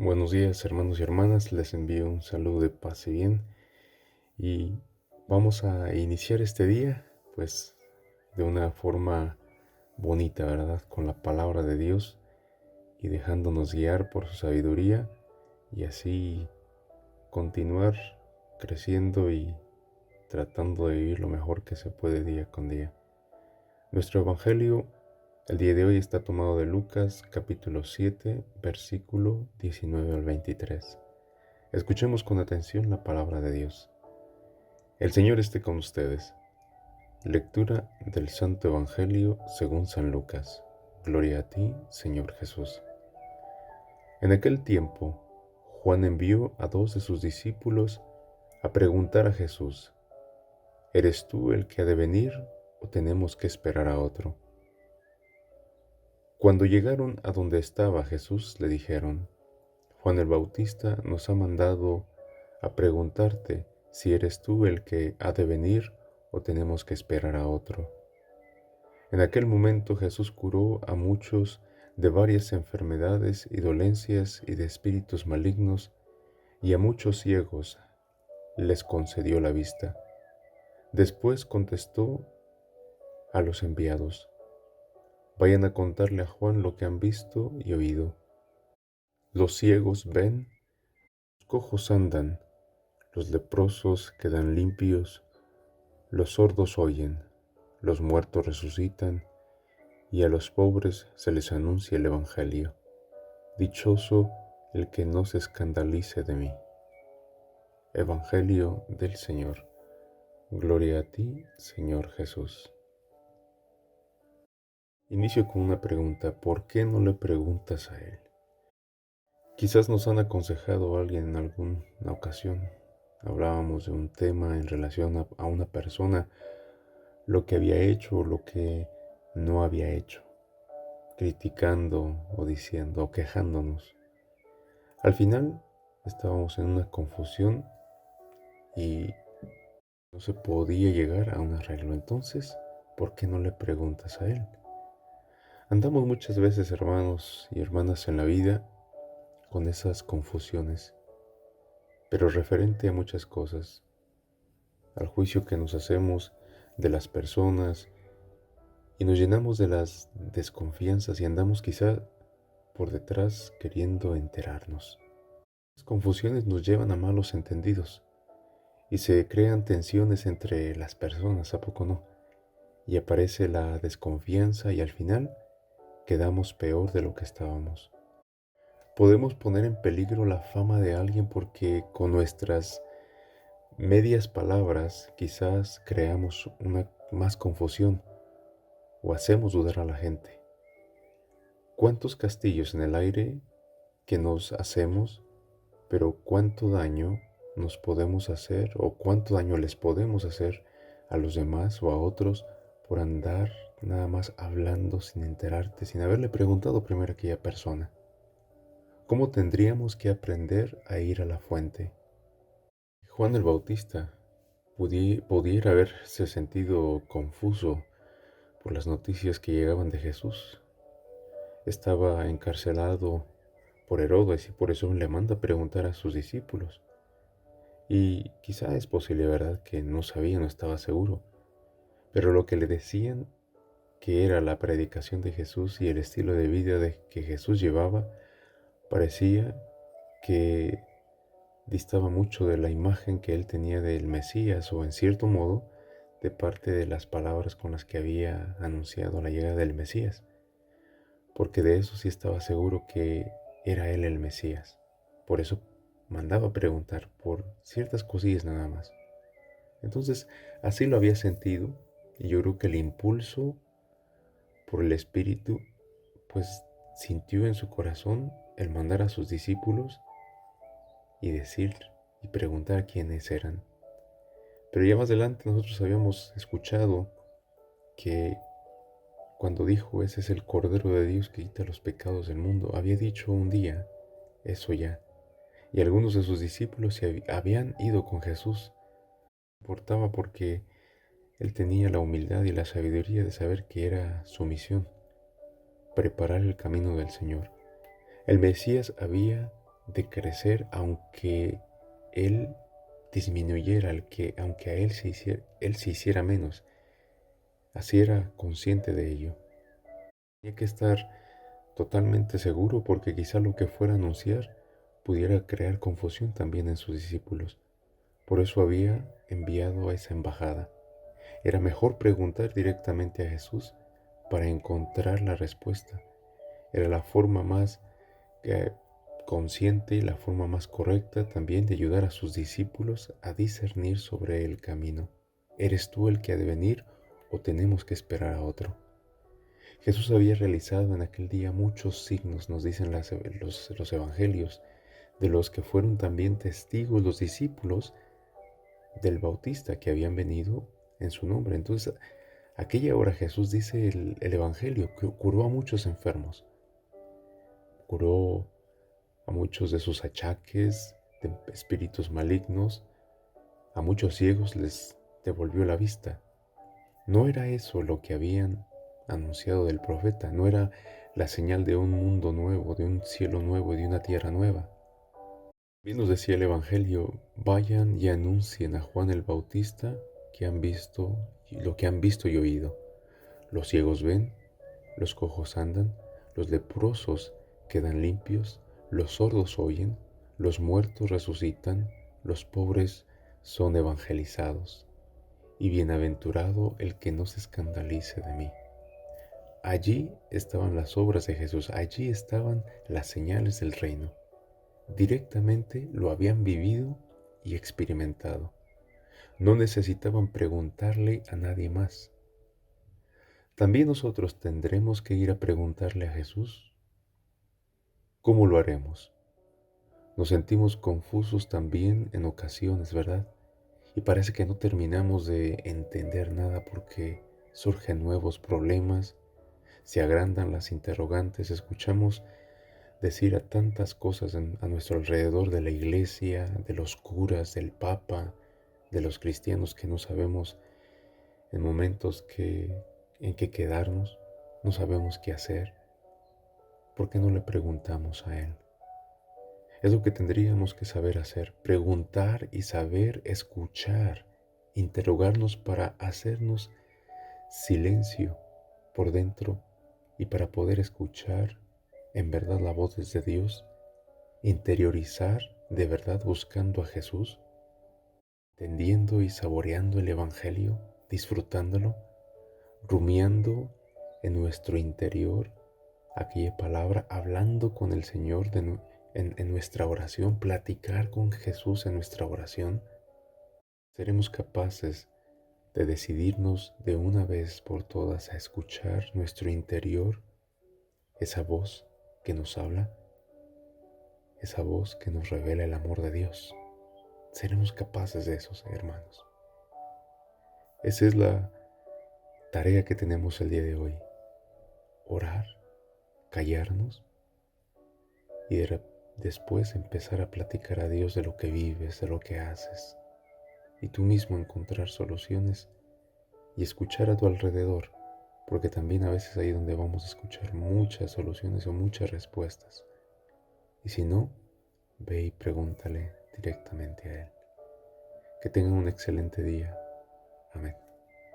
Buenos días, hermanos y hermanas, les envío un saludo de paz y bien y vamos a iniciar este día pues de una forma bonita, ¿verdad? Con la palabra de Dios y dejándonos guiar por su sabiduría y así continuar creciendo y tratando de vivir lo mejor que se puede día con día. Nuestro evangelio el día de hoy está tomado de Lucas capítulo 7, versículo 19 al 23. Escuchemos con atención la palabra de Dios. El Señor esté con ustedes. Lectura del Santo Evangelio según San Lucas. Gloria a ti, Señor Jesús. En aquel tiempo, Juan envió a 2 de sus discípulos a preguntar a Jesús: ¿Eres tú el que ha de venir o tenemos que esperar a otro? Cuando llegaron a donde estaba Jesús, le dijeron: Juan el Bautista nos ha mandado a preguntarte si eres tú el que ha de venir o tenemos que esperar a otro. En aquel momento Jesús curó a muchos de varias enfermedades y dolencias y de espíritus malignos, y a muchos ciegos les concedió la vista. Después contestó a los enviados: Vayan a contarle a Juan lo que han visto y oído. Los ciegos ven, los cojos andan, los leprosos quedan limpios, los sordos oyen, los muertos resucitan, y a los pobres se les anuncia el Evangelio. Dichoso el que no se escandalice de mí. Evangelio del Señor. Gloria a ti, Señor Jesús. Inicio con una pregunta: ¿por qué no le preguntas a Él? Quizás nos han aconsejado a alguien en alguna ocasión. Hablábamos de un tema en relación a una persona, lo que había hecho o lo que no había hecho, criticando o diciendo o quejándonos. Al final estábamos en una confusión y no se podía llegar a un arreglo. Entonces, ¿por qué no le preguntas a Él? Andamos muchas veces, hermanos y hermanas, en la vida con esas confusiones, pero referente a muchas cosas, al juicio que nos hacemos de las personas y nos llenamos de las desconfianzas y andamos quizá por detrás queriendo enterarnos. Las confusiones nos llevan a malos entendidos y se crean tensiones entre las personas, ¿a poco no? Y aparece la desconfianza y al final quedamos peor de lo que estábamos. Podemos poner en peligro la fama de alguien porque con nuestras medias palabras quizás creamos una más confusión o hacemos dudar a la gente. ¿Cuántos castillos en el aire que nos hacemos, pero cuánto daño nos podemos hacer o cuánto daño les podemos hacer a los demás o a otros por andar nada más hablando sin enterarte, sin haberle preguntado primero a aquella persona? ¿Cómo tendríamos que aprender a ir a la fuente? Juan el Bautista pudiera haberse sentido confuso por las noticias que llegaban de Jesús. Estaba encarcelado por Herodes y por eso le manda a preguntar a sus discípulos. Y quizá es posible, ¿verdad?, que no sabía, no estaba seguro. Pero lo que le decían que era la predicación de Jesús y el estilo de vida que Jesús llevaba, parecía que distaba mucho de la imagen que él tenía del Mesías, o en cierto modo de parte de las palabras con las que había anunciado la llegada del Mesías, porque de eso sí estaba seguro que era él el Mesías. Por eso mandaba preguntar por ciertas cosillas nada más. Entonces así lo había sentido, y yo creo que el impulso por el Espíritu pues sintió en su corazón el mandar a sus discípulos y decir y preguntar quiénes eran. Pero ya más adelante nosotros habíamos escuchado que cuando dijo: ese es el Cordero de Dios que quita los pecados del mundo, había dicho un día eso ya. Y algunos de sus discípulos se habían ido con Jesús. No importaba, porque él tenía la humildad y la sabiduría de saber que era su misión, preparar el camino del Señor. El Mesías había de crecer aunque Él disminuyera, aunque a Él se hiciera menos. Así era consciente de ello. Tenía que estar totalmente seguro porque quizá lo que fuera a anunciar pudiera crear confusión también en sus discípulos. Por eso había enviado a esa embajada. Era mejor preguntar directamente a Jesús para encontrar la respuesta. Era la forma más eh, consciente y la forma más correcta también de ayudar a sus discípulos a discernir sobre el camino. ¿Eres tú el que ha de venir o tenemos que esperar a otro? Jesús había realizado en aquel día muchos signos, nos dicen los evangelios, de los que fueron también testigos los discípulos del Bautista que habían venido en su nombre. Entonces, aquella hora Jesús dice el evangelio, que curó a muchos enfermos, curó a muchos de sus achaques, de espíritus malignos, a muchos ciegos les devolvió la vista. No era eso lo que habían anunciado del profeta, no era la señal de un mundo nuevo, de un cielo nuevo y de una tierra nueva. Bien nos decía el Evangelio, vayan y anuncien a Juan el Bautista que han visto lo que han visto y oído. Los ciegos ven, los cojos andan, los leprosos quedan limpios, los sordos oyen, los muertos resucitan, los pobres son evangelizados. Y bienaventurado el que no se escandalice de mí. Allí estaban las obras de Jesús, allí estaban las señales del reino. Directamente lo habían vivido y experimentado. No necesitaban preguntarle a nadie más. También nosotros tendremos que ir a preguntarle a Jesús. ¿Cómo lo haremos? Nos sentimos confusos también en ocasiones, ¿verdad? Y parece que no terminamos de entender nada porque surgen nuevos problemas, se agrandan las interrogantes, escuchamos decir a tantas cosas a nuestro alrededor de la iglesia, de los curas, del papa, de los cristianos que no sabemos en momentos en que quedarnos, no sabemos qué hacer. ¿Por qué no le preguntamos a Él? Es lo que tendríamos que saber hacer, preguntar y saber escuchar, interrogarnos para hacernos silencio por dentro y para poder escuchar en verdad la voz de Dios, interiorizar de verdad buscando a Jesús, entendiendo y saboreando el Evangelio, disfrutándolo, rumiando en nuestro interior aquella palabra, hablando con el Señor en nuestra oración, platicar con Jesús en nuestra oración. Seremos capaces de decidirnos de una vez por todas a escuchar nuestro interior, esa voz que nos habla, esa voz que nos revela el amor de Dios. Seremos capaces de eso, hermanos. Esa es la tarea que tenemos el día de hoy. Orar, callarnos y después empezar a platicar a Dios de lo que vives, de lo que haces. Y tú mismo encontrar soluciones y escuchar a tu alrededor, porque también a veces ahí donde vamos a escuchar muchas soluciones o muchas respuestas. Y si no, ve y pregúntale directamente a Él. Que tengan un excelente día. Amén.